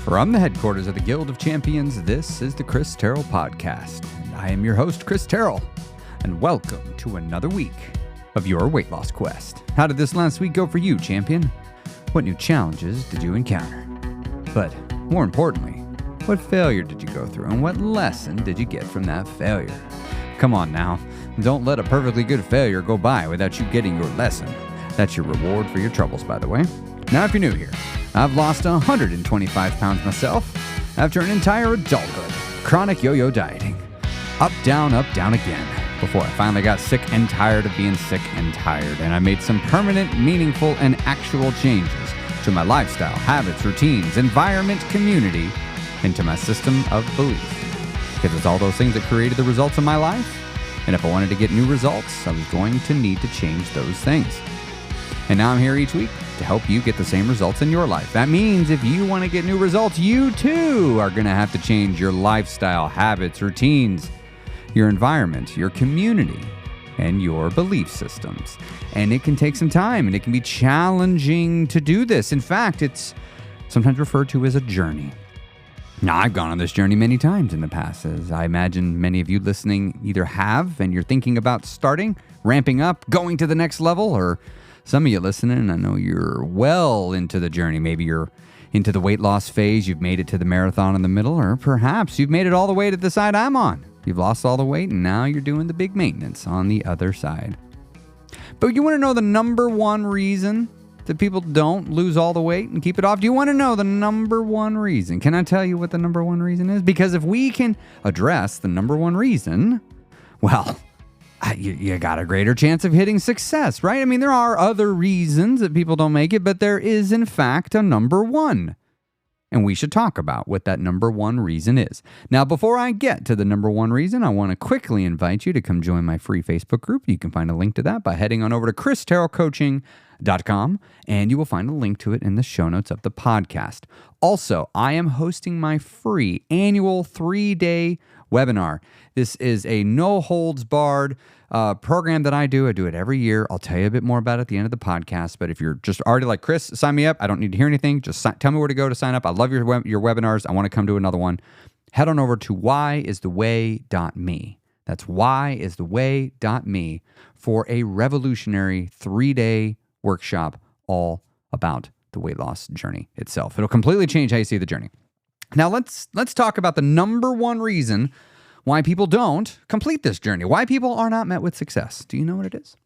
From the headquarters of the Guild of Champions, this is the Chris Terrell Podcast. And I am your host, Chris Terrell, and welcome to another week of your weight loss quest. How did this last week go for you, champion? What new challenges did you encounter? But more importantly, what failure did you go through, and what lesson did you get from that failure? Come on now, don't let a perfectly good failure go by without you getting your lesson. That's your reward for your troubles, by the way. Now, if you're new here, I've lost 125 pounds myself after an entire adulthood, chronic yo-yo dieting. Up, down again, before I finally got sick and tired of being sick and tired, and I made some permanent, meaningful, and actual changes to my lifestyle, habits, routines, environment, community, and to my system of belief. Because it's all those things that created the results of my life, and if I wanted to get new results, I was going to need to change those things. And now I'm here each week to help you get the same results in your life. That means if you want to get new results, you too are going to have to change your lifestyle, habits, routines, your environment, your community, and your belief systems. And it can take some time, and it can be challenging to do this. In fact, it's sometimes referred to as a journey. Now, I've gone on this journey many times in the past, as I imagine many of you listening either have, and you're thinking about starting, ramping up, going to the next level, or some of you listening, I know you're well into the journey. Maybe you're into the weight loss phase. You've made it to the marathon in the middle, or perhaps you've made it all the way to the side I'm on. You've lost all the weight, and now you're doing the big maintenance on the other side. But you want to know the number one reason that people don't lose all the weight and keep it off? Do you want to know the number one reason? Can I tell you what the number one reason is? Because if we can address the number one reason, well, you got a greater chance of hitting success, right? I mean, there are other reasons that people don't make it, but there is, in fact, a number one. And we should talk about what that number one reason is. Now, before I get to the number one reason, I want to quickly invite you to come join my free Facebook group. You can find a link to that by heading on over to christerrellcoaching.com, and you will find a link to it in the show notes of the podcast. Also, I am hosting my free annual 3-day webinar. This is a no-holds-barred program that I do. I do it every year. I'll tell you a bit more about it at the end of the podcast. But if you're just already like, Chris, sign me up. I don't need to hear anything. Just tell me where to go to sign up. I love your webinars. I want to come to another one. Head on over to whyistheway.me. That's whyistheway.me for a revolutionary 3-day workshop all about the weight loss journey itself. It'll completely change how you see the journey. Now, let's talk about the number one reason why people don't complete this journey, why people are not met with success. Do you know what it is?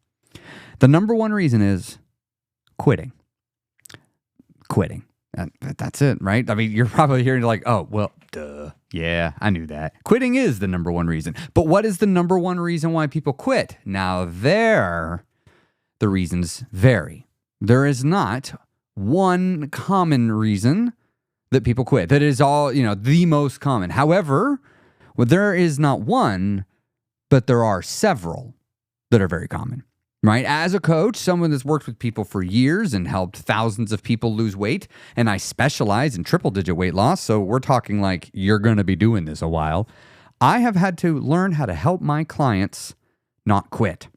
The number one reason is quitting. Quitting. That's it, right? I mean, you're probably hearing like, oh, well, duh. Yeah, I knew that. Quitting is the number one reason. But what is the number one reason why people quit? Now, the reasons vary. There is not one common reason that people quit. That is all, the most common. However, there is not one, but there are several that are very common, right? As a coach, someone that's worked with people for years and helped thousands of people lose weight, and I specialize in triple-digit weight loss, so we're talking like you're going to be doing this a while. I have had to learn how to help my clients not quit.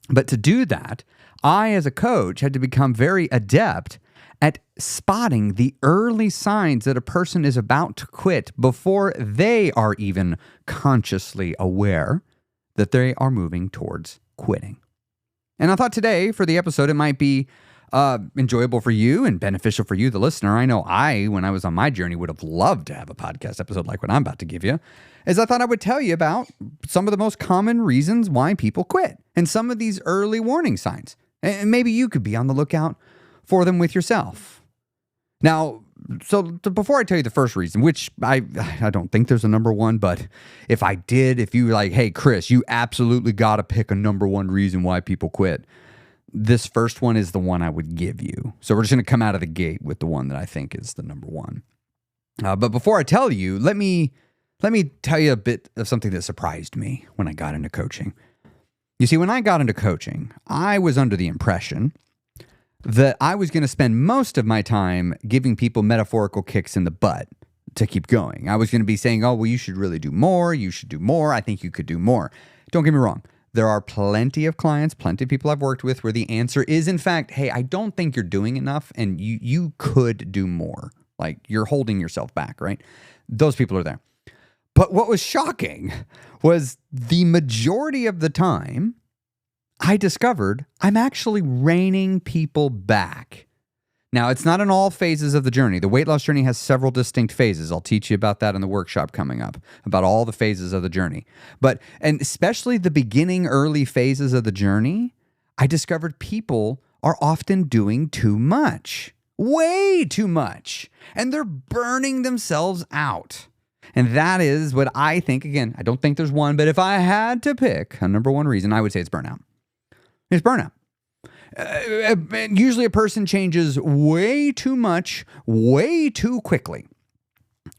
But to do that, I, as a coach, had to become very adept at spotting the early signs that a person is about to quit before they are even consciously aware that they are moving towards quitting. And I thought today, for the episode, it might be enjoyable for you and beneficial for you, the listener. I know when I was on my journey, would have loved to have a podcast episode like what I'm about to give you, as I thought I would tell you about some of the most common reasons why people quit and some of these early warning signs. And maybe you could be on the lookout for them with yourself. Now, before I tell you the first reason, which I don't think there's a number one, but if I did, if you were like, hey, Chris, you absolutely got to pick a number one reason why people quit, this first one is the one I would give you. So we're just going to come out of the gate with the one that I think is the number one. But before I tell you, let me tell you a bit of something that surprised me when I got into coaching. You see, when I got into coaching, I was under the impression that I was going to spend most of my time giving people metaphorical kicks in the butt to keep going. I was going to be saying, oh, well, you should really do more. You should do more. I think you could do more. Don't get me wrong. There are plenty of clients, plenty of people I've worked with where the answer is, in fact, hey, I don't think you're doing enough and you could do more. Like you're holding yourself back, right? Those people are there. But what was shocking was the majority of the time I discovered I'm actually reining people back. Now, it's not in all phases of the journey. The weight loss journey has several distinct phases. I'll teach you about that in the workshop coming up, about all the phases of the journey. And especially the beginning, early phases of the journey, I discovered people are often doing too much, way too much, and they're burning themselves out. And that is what I think, again, I don't think there's one, but if I had to pick a number one reason, I would say it's burnout. It's burnout. Usually a person changes way too much, way too quickly,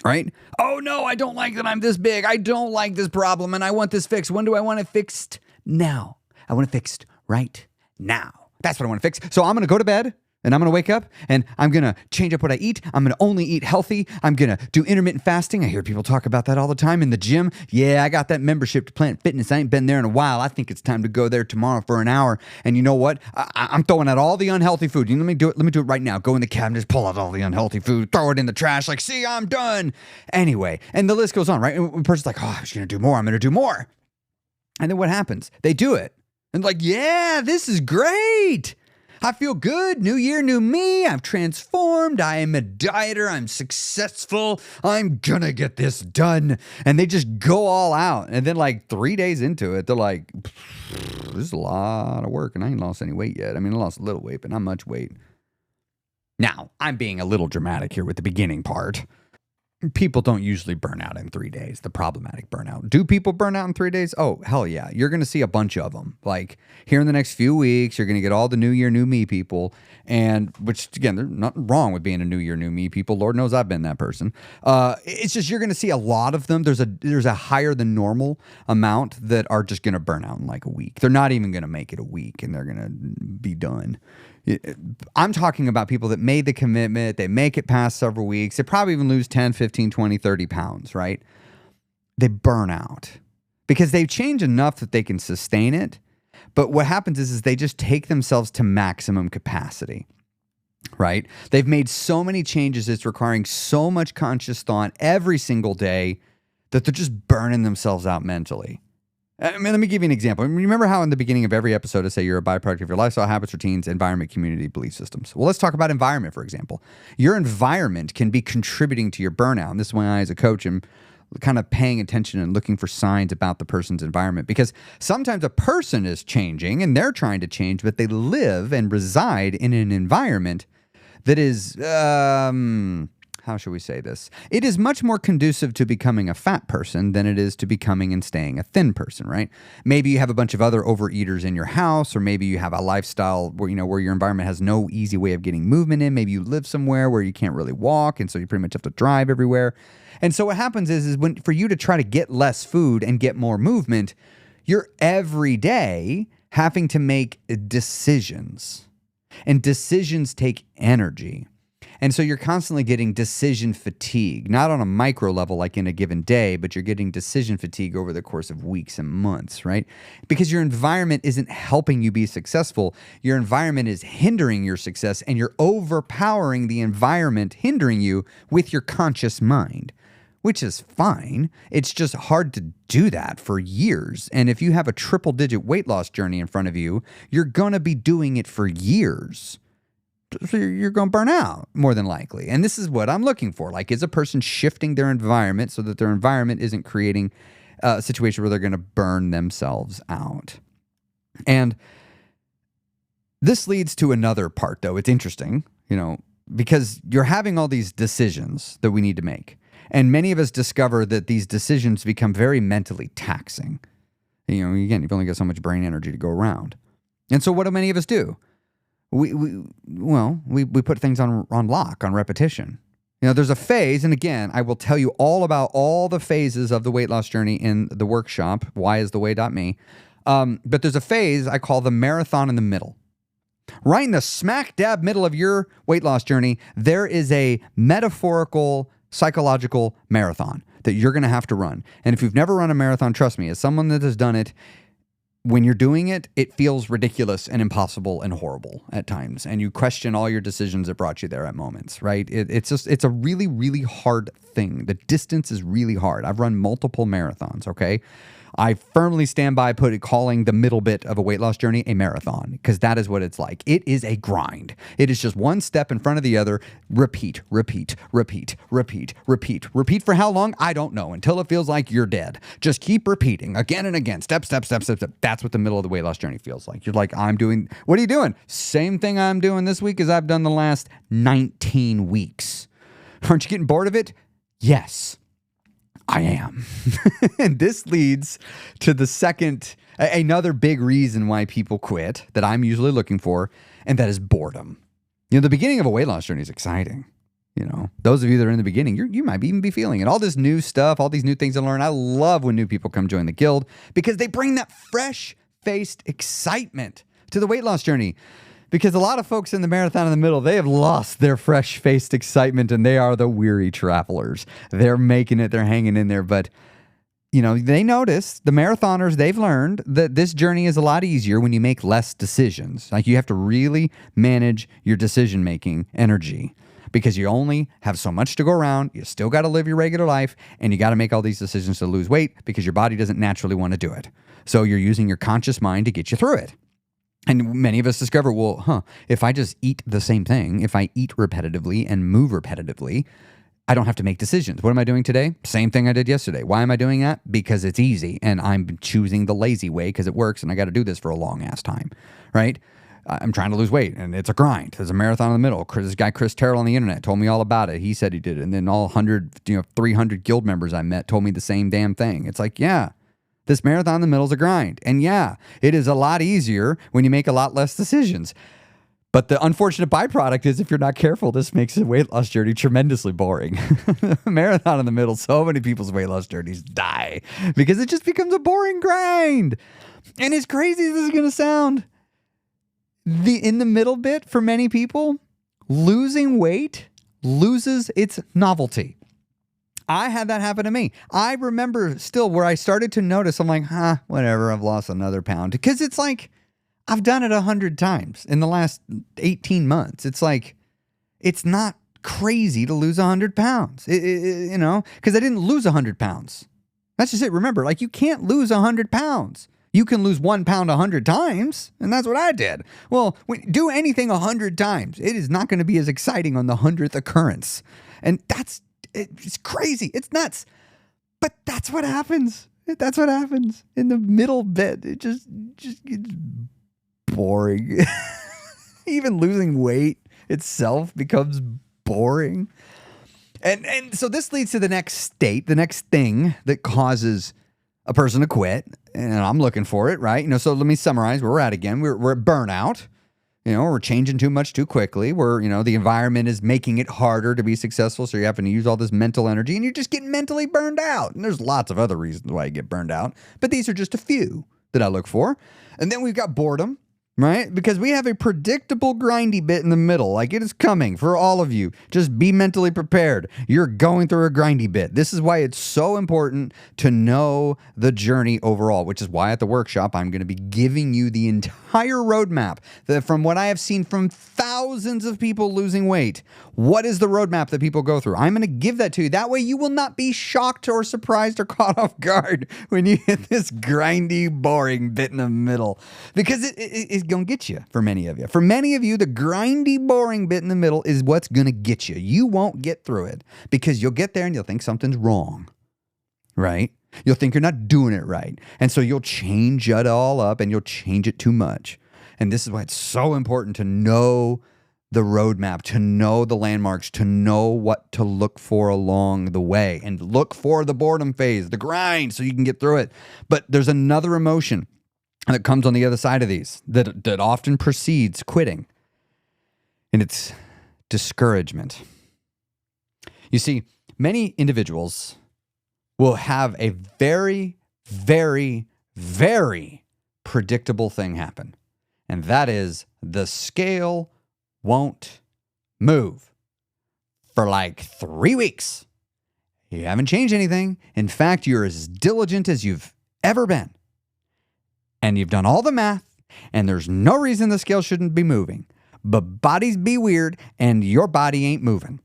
right? Oh no, I don't like that I'm this big. I don't like this problem and I want this fixed. When do I want it fixed? Now. I want it fixed right now. That's what I want to fix. So I'm going to go to bed and I'm going to wake up and I'm going to change up what I eat. I'm going to only eat healthy. I'm going to do intermittent fasting. I hear people talk about that all the time in the gym. Yeah, I got that membership to Planet Fitness. I ain't been there in a while. I think it's time to go there tomorrow for an hour. And you know what? I'm throwing out all the unhealthy food. Let me do it right now. Go in the cabinet, just pull out all the unhealthy food, throw it in the trash. Like, see, I'm done. Anyway, and the list goes on, right? And the person's like, oh, I was going to do more. I'm going to do more. And then what happens? They do it. And like, yeah, this is great. I feel good. New year, new me. I've transformed. I am a dieter. I'm successful. I'm going to get this done. And they just go all out. And then like 3 days into it, they're like, this is a lot of work and I ain't lost any weight yet. I mean, I lost a little weight, but not much weight. Now, I'm being a little dramatic here with the beginning part. People don't usually burn out in 3 days, the problematic burnout. Do people burn out in 3 days? Oh, hell yeah. You're going to see a bunch of them. Like here in the next few weeks, you're going to get all the new year, new me people. And which, again, there's nothing wrong with being a new year, new me people. Lord knows I've been that person. It's just you're going to see a lot of them. There's a higher than normal amount that are just going to burn out in like a week. They're not even going to make it a week and they're going to be done. I'm talking about people that made the commitment, they make it past several weeks, they probably even lose 10, 15, 20, 30 pounds, right? They burn out because they've changed enough that they can sustain it. But what happens is they just take themselves to maximum capacity, right? They've made so many changes, it's requiring so much conscious thought every single day that they're just burning themselves out mentally. I mean, let me give you an example. Remember how in the beginning of every episode I say you're a byproduct of your lifestyle, habits, routines, environment, community, belief systems. Well, let's talk about environment, for example. Your environment can be contributing to your burnout. And this is why I, as a coach, am kind of paying attention and looking for signs about the person's environment. Because sometimes a person is changing and they're trying to change, but they live and reside in an environment that is, how should we say this? It is much more conducive to becoming a fat person than it is to becoming and staying a thin person, right? Maybe you have a bunch of other overeaters in your house, or maybe you have a lifestyle where your environment has no easy way of getting movement in. Maybe you live somewhere where you can't really walk, and so you pretty much have to drive everywhere. And so what happens is when for you to try to get less food and get more movement, you're every day having to make decisions. And decisions take energy. And so you're constantly getting decision fatigue, not on a micro level like in a given day, but you're getting decision fatigue over the course of weeks and months, right? Because your environment isn't helping you be successful. Your environment is hindering your success, and you're overpowering the environment hindering you with your conscious mind, which is fine. It's just hard to do that for years. And if you have a triple-digit weight loss journey in front of you, you're going to be doing it for years. So you're going to burn out more than likely. And this is what I'm looking for. Like, is a person shifting their environment so that their environment isn't creating a situation where they're going to burn themselves out? And this leads to another part, though. It's interesting, because you're having all these decisions that we need to make. And many of us discover that these decisions become very mentally taxing. Again, you've only got so much brain energy to go around. And so what do many of us do? We put things on lock, on repetition. There's a phase, and again, I will tell you all about all the phases of the weight loss journey in the workshop, whyistheway.me. But there's a phase I call the marathon in the middle. Right in the smack dab middle of your weight loss journey, there is a metaphorical, psychological marathon that you're going to have to run. And if you've never run a marathon, trust me, as someone that has done it, when you're doing it, it feels ridiculous and impossible and horrible at times. And you question all your decisions that brought you there at moments, right? It's a really, really hard thing. The distance is really hard. I've run multiple marathons, okay? I firmly stand by calling the middle bit of a weight loss journey a marathon, because that is what it's like. It is a grind. It is just one step in front of the other. Repeat, repeat, repeat, repeat, repeat. Repeat for how long? I don't know, until it feels like you're dead. Just keep repeating again and again. Step, step, step, step, step. That's what the middle of the weight loss journey feels like. You're like, what are you doing? Same thing I'm doing this week as I've done the last 19 weeks. Aren't you getting bored of it? Yes. I am. And this leads to another big reason why people quit that I'm usually looking for, and that is boredom. The beginning of a weight loss journey is exciting. Those of you that are in the beginning, you might even be feeling it. All this new stuff, all these new things to learn. I love when new people come join the guild, because they bring that fresh-faced excitement to the weight loss journey. Because a lot of folks in the marathon in the middle, they have lost their fresh-faced excitement, and they are the weary travelers. They're making it, they're hanging in there. But, they notice, the marathoners, they've learned that this journey is a lot easier when you make less decisions. Like, you have to really manage your decision-making energy, because you only have so much to go around. You still got to live your regular life, and you got to make all these decisions to lose weight, because your body doesn't naturally want to do it. So you're using your conscious mind to get you through it. And many of us discover, if I just eat the same thing, if I eat repetitively and move repetitively, I don't have to make decisions. What am I doing today? Same thing I did yesterday. Why am I doing that? Because it's easy, and I'm choosing the lazy way because it works, and I got to do this for a long ass time, right? I'm trying to lose weight, and it's a grind. There's a marathon in the middle. This guy, Chris Terrell on the internet, told me all about it. He said he did it. And then all 300 guild members I met told me the same damn thing. It's like, yeah. This marathon in the middle is a grind. And yeah, it is a lot easier when you make a lot less decisions. But the unfortunate byproduct is, if you're not careful, this makes the weight loss journey tremendously boring. Marathon in the middle, so many people's weight loss journeys die because it just becomes a boring grind. And as crazy as this is going to sound, in the middle bit, for many people, losing weight loses its novelty. I had that happen to me. I remember still where I started to notice, I'm like, whatever, I've lost another pound. Because it's like, I've done it 100 times in the last 18 months. It's like, it's not crazy to lose 100 pounds, because I didn't lose 100 pounds. That's just it. Remember, you can't lose 100 pounds. You can lose 1 pound 100 times, and that's what I did. Well, do anything 100 times. It is not going to be as exciting on the 100th occurrence. And it's crazy. It's nuts. But that's what happens. That's what happens in the middle bit. It just gets boring. Even losing weight itself becomes boring. And so this leads to the next state, the next thing that causes a person to quit. And I'm looking for it, right? So let me summarize where we're at again. We're at burnout. We're changing too much too quickly. The environment is making it harder to be successful. So you're having to use all this mental energy, and you're just getting mentally burned out. And there's lots of other reasons why you get burned out, but these are just a few that I look for. And then we've got boredom, right? Because we have a predictable grindy bit in the middle. Like, it is coming for all of you. Just be mentally prepared. You're going through a grindy bit. This is why it's so important to know the journey overall, which is why at the workshop, I'm going to be giving you the entire roadmap that, from what I have seen from thousands of people losing weight, what is the roadmap that people go through? I'm going to give that to you. That way you will not be shocked or surprised or caught off guard when you hit this grindy, boring bit in the middle, because it's going to get you for many of you. For many of you, the grindy, boring bit in the middle is what's going to get you. You won't get through it because you'll get there and you'll think something's wrong, right? You'll think you're not doing it right. And so you'll change it all up, and you'll change it too much. And this is why it's so important to know the roadmap, to know the landmarks, to know what to look for along the way, and look for the boredom phase, the grind, so you can get through it. But there's another emotion that comes on the other side of these that often precedes quitting, and it's discouragement. You see, many individuals will have a very, very, very predictable thing happen, and that is the scale won't move for like 3 weeks. You haven't changed anything. In fact, you're as diligent as you've ever been. and you've done all the math, and there's no reason the scale shouldn't be moving, but bodies be weird, and your body ain't moving.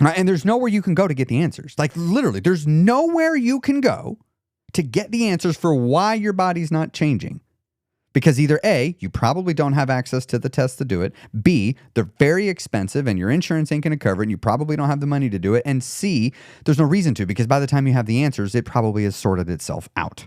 Right? And there's nowhere you can go to get the answers. Like literally, there's nowhere you can go to get the answers for why your body's not changing. Because either A, you probably don't have access to the tests to do it. B, they're very expensive and your insurance ain't going to cover it and you probably don't have the money to do it. And C, there's no reason to, because by the time you have the answers, it probably has sorted itself out.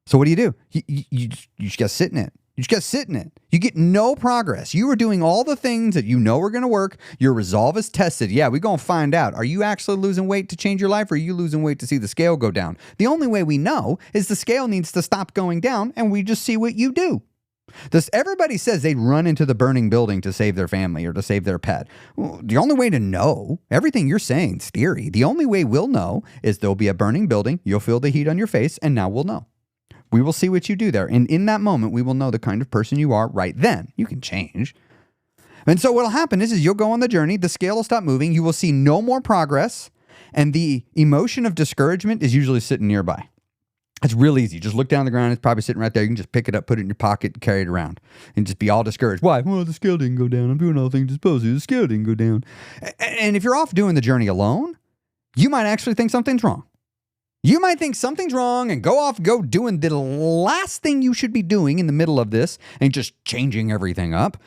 So what do? You just got to sit in it. You just got to sit in it. You get no progress. You are doing all the things that you know are going to work. Your resolve is tested. Yeah, we're going to find out. Are you actually losing weight to change your life, or are you losing weight to see the scale go down? The only way we know is the scale needs to stop going down, and we just see what you do. Everybody says they'd run into the burning building to save their family or to save their pet. Well, the only way to know, everything you're saying is theory. The only way we'll know is there'll be a burning building, you'll feel the heat on your face, and now we'll know. We will see what you do there. And in that moment, we will know the kind of person you are right then. You can change. And so what will happen is you'll go on the journey. The scale will stop moving. You will see no more progress. And the emotion of discouragement is usually sitting nearby. It's real easy. Just look down on the ground. It's probably sitting right there. You can just pick it up, put it in your pocket, and carry it around. And just be all discouraged. Why? Well, the scale didn't go down. I'm doing all the things it's supposed to. The scale didn't go down. And if you're off doing the journey alone, you might actually think something's wrong. You might think something's wrong and go doing the last thing you should be doing in the middle of this and just changing everything up.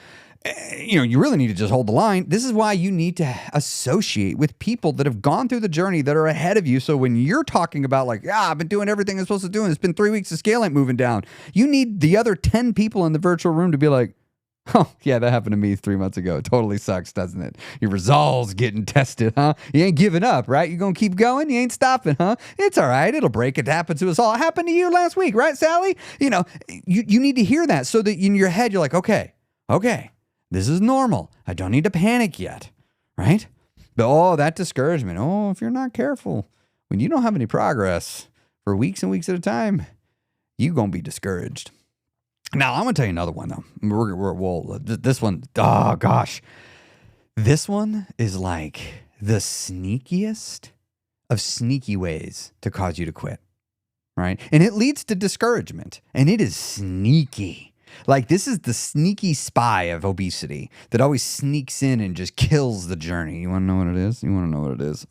You really need to just hold the line. This is why you need to associate with people that have gone through the journey that are ahead of you. So when you're talking about I've been doing everything I'm supposed to do and it's been 3 weeks, the scale ain't moving down. You need the other 10 people in the virtual room to be like, oh, yeah, that happened to me 3 months ago. It totally sucks, doesn't it? Your resolve's getting tested, huh? You ain't giving up, right? You gonna keep going? You ain't stopping, huh? It's all right. It'll break. It happens to us all. It happened to you last week, right, Sally? You need to hear that so that in your head, you're like, okay, this is normal. I don't need to panic yet, right? But, that discouragement. If you're not careful, when you don't have any progress for weeks and weeks at a time, you're gonna be discouraged. Now, I'm going to tell you another one, though. This one, oh, gosh. This one is like the sneakiest of sneaky ways to cause you to quit, right? And it leads to discouragement, and it is sneaky. This is the sneaky spy of obesity that always sneaks in and just kills the journey. You want to know what it is? You want to know what it is?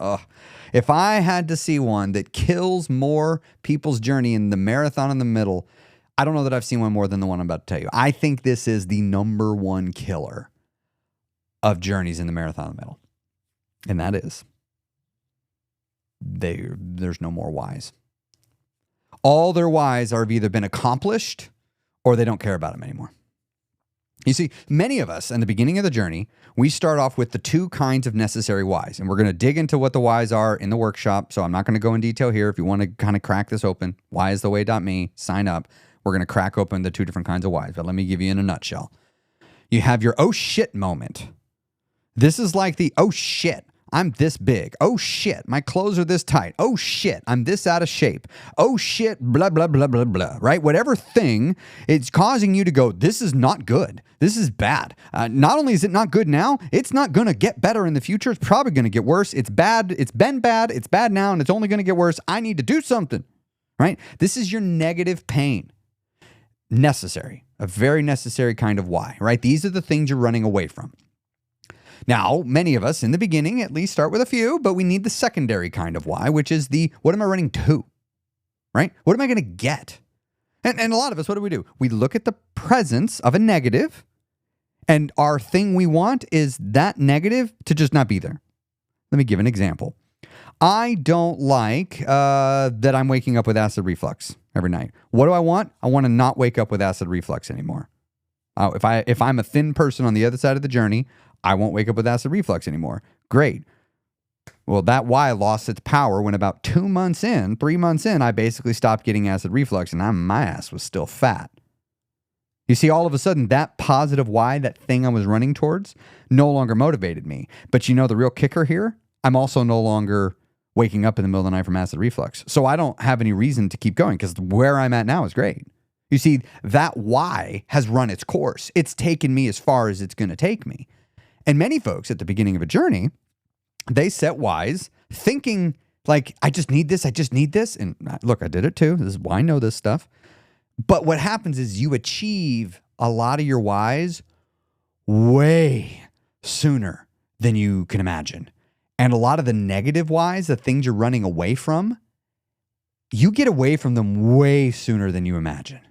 If I had to see one that kills more people's journey in the marathon in the middle, I don't know that I've seen one more than the one I'm about to tell you. I think this is the number one killer of journeys in the marathon in the middle. And that is, there's no more whys. All their whys have either been accomplished or they don't care about them anymore. You see, many of us in the beginning of the journey, we start off with the two kinds of necessary whys. And we're going to dig into what the whys are in the workshop. So I'm not going to go in detail here. If you want to kind of crack this open, whyistheway.me, sign up. We're going to crack open the two different kinds of whys, but let me give you in a nutshell. You have your oh shit moment. This is like the oh shit, I'm this big. Oh shit, my clothes are this tight. Oh shit, I'm this out of shape. Oh shit, blah, blah, blah, blah, blah, right? Whatever thing, it's causing you to go, this is not good. This is bad. Not only is it not good now, it's not going to get better in the future. It's probably going to get worse. It's bad. It's been bad. It's bad now, and it's only going to get worse. I need to do something, right? This is your negative pain. Necessary, a very necessary kind of why, right? These are the things you're running away from. Now, many of us in the beginning at least start with a few, but we need the secondary kind of why, which is the what am I running to, right? What am I going to get? And a lot of us, what do? We look at the presence of a negative, and our thing we want is that negative to just not be there. Let me give an example. I don't like that I'm waking up with acid reflux every night. What do I want? I want to not wake up with acid reflux anymore. If I'm a thin person on the other side of the journey, I won't wake up with acid reflux anymore. Great. Well, that why lost its power when about 3 months in, I basically stopped getting acid reflux and my ass was still fat. You see, all of a sudden, that positive why, that thing I was running towards, no longer motivated me. But you know the real kicker here? I'm also no longer waking up in the middle of the night from acid reflux. So I don't have any reason to keep going because where I'm at now is great. You see, that why has run its course. It's taken me as far as it's going to take me. And many folks at the beginning of a journey, they set whys thinking like, I just need this. And look, I did it too. This is why I know this stuff. But what happens is you achieve a lot of your whys way sooner than you can imagine. And a lot of the negative whys, the things you're running away from, you get away from them way sooner than you imagine.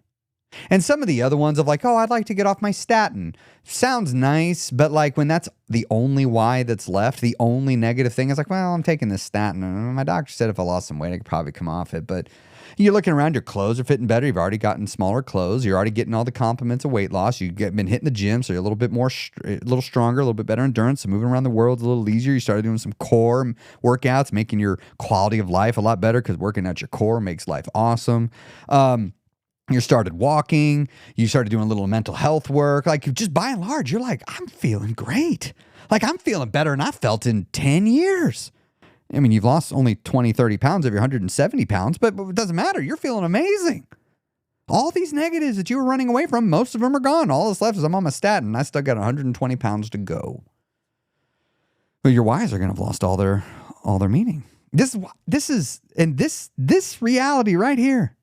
And some of the other ones of like, oh, I'd like to get off my statin. Sounds nice, but like when that's the only why that's left, the only negative thing is like, well, I'm taking this statin. And my doctor said if I lost some weight, I could probably come off it. But you're looking around, your clothes are fitting better. You've already gotten smaller clothes. You're already getting all the compliments of weight loss. You've been hitting the gym, so you're a little bit more, a little stronger, a little bit better endurance. So moving around the world a little easier. You started doing some core workouts, making your quality of life a lot better because working out your core makes life awesome. You started walking. You started doing a little mental health work. Like just by and large, you're like, I'm feeling great. Like I'm feeling better than I felt in 10 years. I mean, you've lost only 20, 30 pounds of your 170 pounds, but it doesn't matter. You're feeling amazing. All these negatives that you were running away from, most of them are gone. All that's left is I'm on my statin. I still got 120 pounds to go. But your whys are going to have lost all their meaning. This reality right here.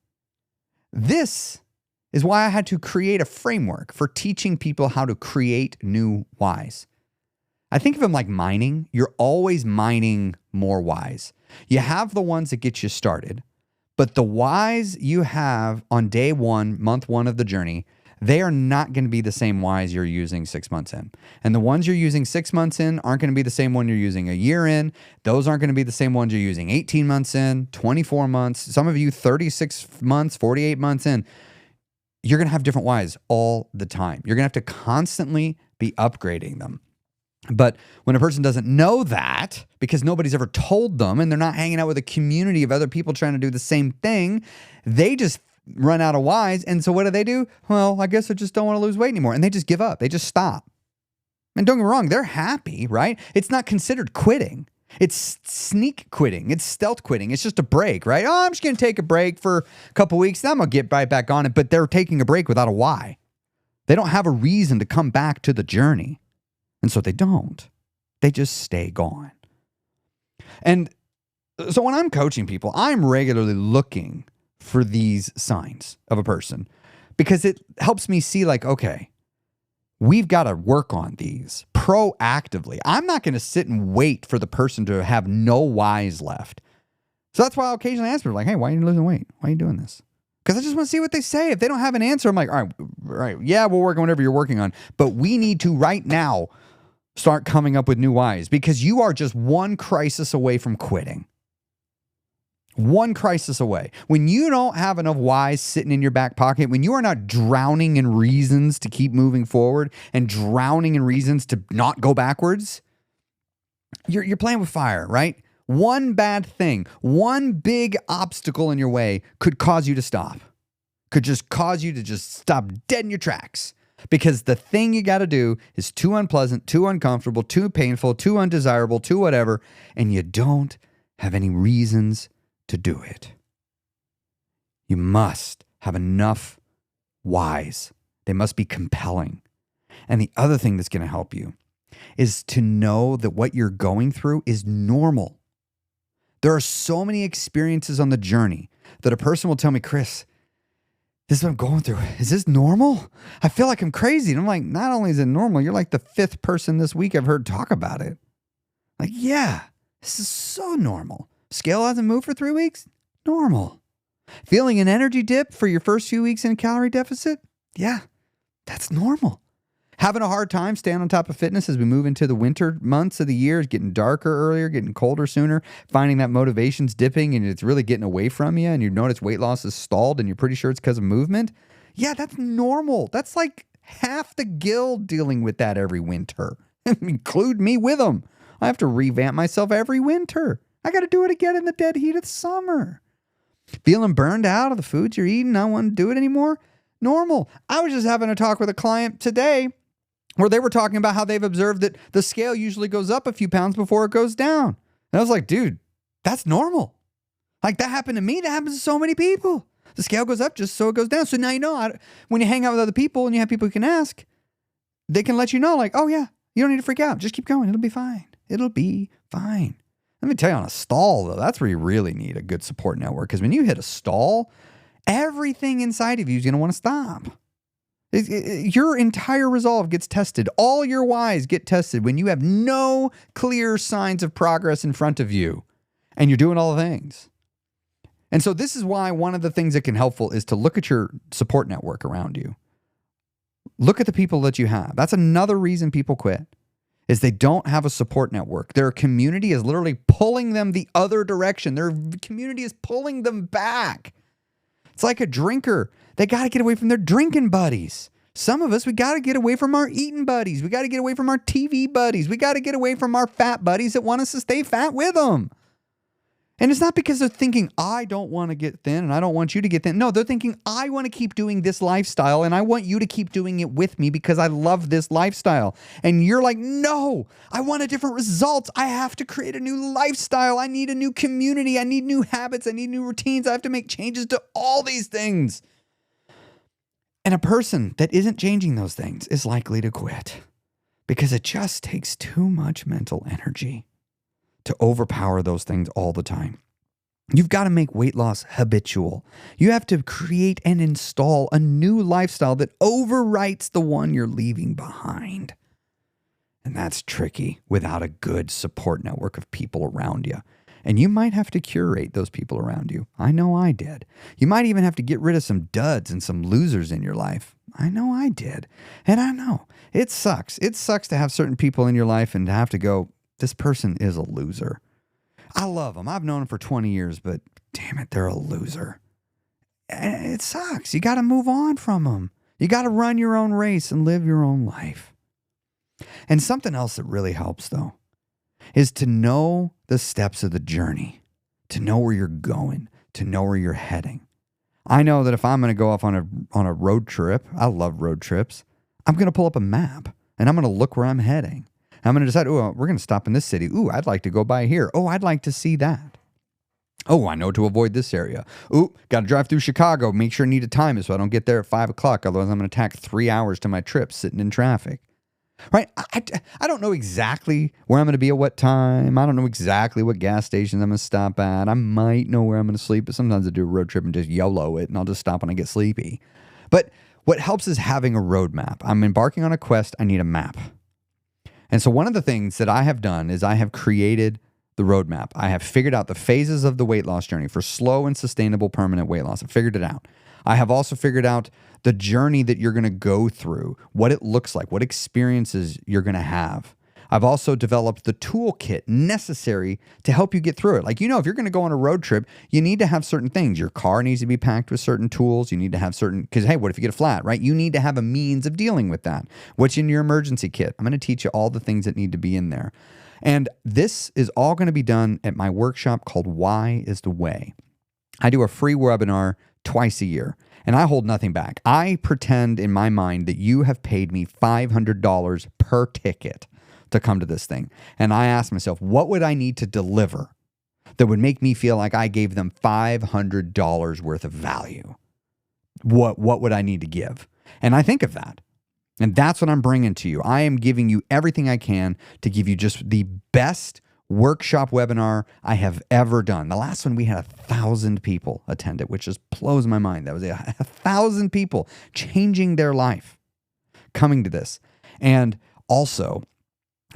This is why I had to create a framework for teaching people how to create new whys. I think of them like mining. You're always mining more whys. You have the ones that get you started, but the whys you have on day one, month one of the journey, they are not going to be the same whys you're using 6 months in. And the ones you're using 6 months in aren't going to be the same one you're using a year in. Those aren't going to be the same ones you're using 18 months in, 24 months, some of you 36 months, 48 months in. You're going to have different whys all the time. You're going to have to constantly be upgrading them. But when a person doesn't know that, because nobody's ever told them and they're not hanging out with a community of other people trying to do the same thing, they just run out of whys. And so what do? Well, I guess I just don't want to lose weight anymore. And they just give up. They just stop. And don't get me wrong, they're happy, right? It's not considered quitting. It's sneak quitting. It's stealth quitting. It's just a break, right? Oh, I'm just going to take a break for a couple weeks. Then I'm going to get right back on it. But they're taking a break without a why. They don't have a reason to come back to the journey. And so they don't. They just stay gone. And so when I'm coaching people, I'm regularly looking for these signs of a person because it helps me see like, okay, we've got to work on these proactively. I'm not going to sit and wait for the person to have no whys left. So that's why I'll occasionally ask people like, hey, why are you losing weight? Why are you doing this? Because I just want to see what they say. If they don't have an answer, I'm like, all right, yeah, we'll work on whatever you're working on. But we need to right now start coming up with new whys because you are just one crisis away from quitting. One crisis away. When you don't have enough whys sitting in your back pocket, when you are not drowning in reasons to keep moving forward and drowning in reasons to not go backwards, you're playing with fire, right? One bad thing, one big obstacle in your way could cause you to stop. Could just cause you to just stop dead in your tracks. Because the thing you got to do is too unpleasant, too uncomfortable, too painful, too undesirable, too whatever, and you don't have any reasons to do it. You must have enough whys. They must be compelling. And the other thing that's going to help you is to know that what you're going through is normal. There are so many experiences on the journey that a person will tell me, Chris, this is what I'm going through. Is this normal? I feel like I'm crazy. And I'm like, not only is it normal, you're like the 5th person this week I've heard talk about it. Like, yeah, this is so normal. Scale hasn't moved for 3 weeks? Normal. Feeling an energy dip for your first few weeks in a calorie deficit? Yeah, that's normal. Having a hard time staying on top of fitness as we move into the winter months of the year, it's getting darker earlier, getting colder sooner, finding that motivation's dipping and it's really getting away from you and you notice weight loss is stalled and you're pretty sure it's because of movement. Yeah, that's normal. That's like half the guild dealing with that every winter. Include me with them. I have to revamp myself every winter. I got to do it again in the dead heat of summer. Feeling burned out of the foods you're eating, not wanting to do it anymore? Normal. I was just having a talk with a client today where they were talking about how they've observed that the scale usually goes up a few pounds before it goes down. And I was like, dude, that's normal. Like that happened to me. That happens to so many people. The scale goes up just so it goes down. So now you know when you hang out with other people and you have people who can ask, they can let you know like, oh yeah, you don't need to freak out. Just keep going. It'll be fine. It'll be fine. Let me tell you on a stall though, that's where you really need a good support network. Because when you hit a stall, everything inside of you is going to want to stop. Your entire resolve gets tested. All your whys get tested when you have no clear signs of progress in front of you and you're doing all the things. And so this is why one of the things that can helpful is to look at your support network around you. Look at the people that you have. That's another reason people quit, is they don't have a support network. Their community is literally pulling them the other direction. Their community is pulling them back. It's like a drinker. They got to get away from their drinking buddies. Some of us, we got to get away from our eating buddies. We got to get away from our TV buddies. We got to get away from our fat buddies that want us to stay fat with them. And it's not because they're thinking, I don't want to get thin and I don't want you to get thin. No, they're thinking, I want to keep doing this lifestyle and I want you to keep doing it with me because I love this lifestyle. And you're like, no, I want a different result. I have to create a new lifestyle. I need a new community. I need new habits. I need new routines. I have to make changes to all these things. And a person that isn't changing those things is likely to quit because it just takes too much mental energy to overpower those things all the time. You've got to make weight loss habitual. You have to create and install a new lifestyle that overwrites the one you're leaving behind. And that's tricky without a good support network of people around you. And you might have to curate those people around you. I know I did. You might even have to get rid of some duds and some losers in your life. I know I did. And I know it sucks. It sucks to have certain people in your life and to have to go, this person is a loser. I love them. I've known them for 20 years, but damn it, they're a loser. And it sucks. You got to move on from them. You got to run your own race and live your own life. And something else that really helps, though, is to know the steps of the journey, to know where you're going, to know where you're heading. I know that if I'm going to go off on a road trip, I love road trips, I'm going to pull up a map and I'm going to look where I'm heading. I'm going to decide, we're going to stop in this city. Ooh, I'd like to go by here. Oh, I'd like to see that. Oh, I know to avoid this area. Ooh, got to drive through Chicago. Make sure I need to time it so I don't get there at 5 o'clock. Otherwise, I'm going to tack 3 hours to my trip sitting in traffic. Right? I don't know exactly where I'm going to be at what time. I don't know exactly what gas stations I'm going to stop at. I might know where I'm going to sleep, but sometimes I do a road trip and just YOLO it, and I'll just stop when I get sleepy. But what helps is having a roadmap. I'm embarking on a quest. I need a map. And so one of the things that I have done is I have created the roadmap. I have figured out the phases of the weight loss journey for slow and sustainable permanent weight loss. I figured it out. I have also figured out the journey that you're going to go through, what it looks like, what experiences you're going to have. I've also developed the toolkit necessary to help you get through it. Like, if you're going to go on a road trip, you need to have certain things. Your car needs to be packed with certain tools. You need to have because, hey, what if you get a flat, right? You need to have a means of dealing with that. What's in your emergency kit? I'm going to teach you all the things that need to be in there. And this is all going to be done at my workshop called Why is the Way. I do a free webinar twice a year. And I hold nothing back. I pretend in my mind that you have paid me $500 per ticket to come to this thing. And I ask myself, what would I need to deliver that would make me feel like I gave them $500 worth of value? What would I need to give? And I think of that. And that's what I'm bringing to you. I am giving you everything I can to give you just the best workshop webinar I have ever done. The last one, we had 1,000 people attend it, which just blows my mind. That was 1,000 people changing their life coming to this. And also,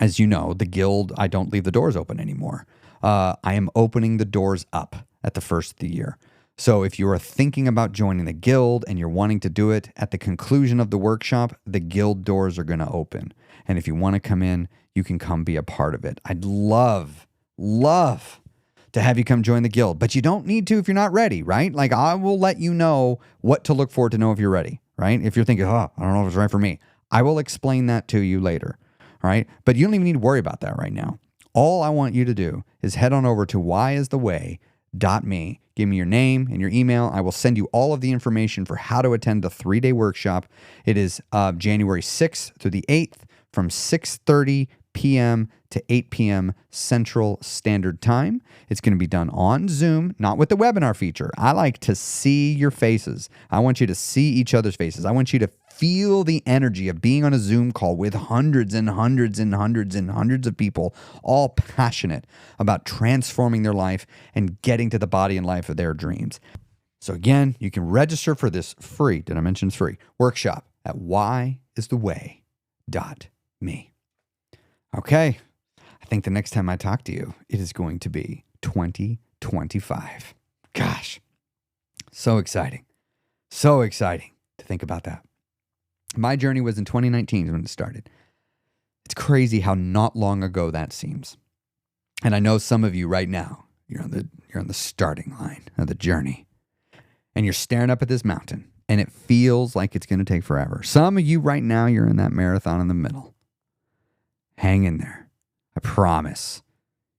as you know, the guild, I don't leave the doors open anymore. I am opening the doors up at the first of the year. So if you are thinking about joining the guild and you're wanting to do it at the conclusion of the workshop, the guild doors are going to open. And if you want to come in, you can come be a part of it. I'd love to have you come join the guild, but you don't need to if you're not ready, right? Like, I will let you know what to look for to know if you're ready, right? If you're thinking, I don't know if it's right for me, I will explain that to you later, right? But you don't even need to worry about that right now. All I want you to do is head on over to whyistheway.me. Give me your name and your email. I will send you all of the information for how to attend the 3-day workshop. It is January 6th through the 8th from 6:30 p.m. to 8 p.m. Central Standard Time. It's going to be done on Zoom, not with the webinar feature. I like to see your faces. I want you to see each other's faces. I want you to feel the energy of being on a Zoom call with hundreds and hundreds and hundreds and hundreds of people, all passionate about transforming their life and getting to the body and life of their dreams. So again, you can register for this free, did I mention it's free, workshop at whyistheway.me. Okay, I think the next time I talk to you, it is going to be 2025. Gosh, so exciting. So exciting to think about that. My journey was in 2019 when it started. It's crazy how not long ago that seems. And I know some of you right now, you're on the starting line of the journey. And you're staring up at this mountain, and it feels like it's going to take forever. Some of you right now, you're in that marathon in the middle. Hang in there. I promise.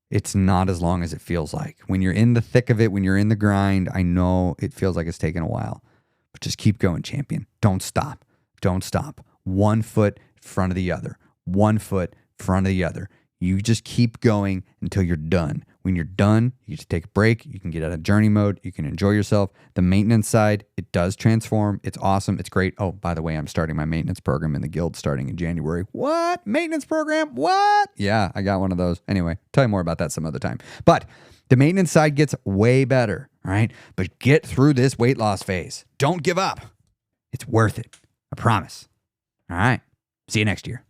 It's not as long as it feels like. When you're in the thick of it, when you're in the grind, I know it feels like it's taken a while. But just keep going, champion. Don't stop. Don't stop. 1 foot in front of the other. 1 foot in front of the other. You just keep going until you're done. When you're done, you just take a break. You can get out of journey mode. You can enjoy yourself. The maintenance side, it does transform. It's awesome. It's great. Oh, by the way, I'm starting my maintenance program in the guild starting in January. What? Maintenance program? What? Yeah, I got one of those. Anyway, tell you more about that some other time. But the maintenance side gets way better, all right? But get through this weight loss phase. Don't give up. It's worth it. I promise. All right. See you next year.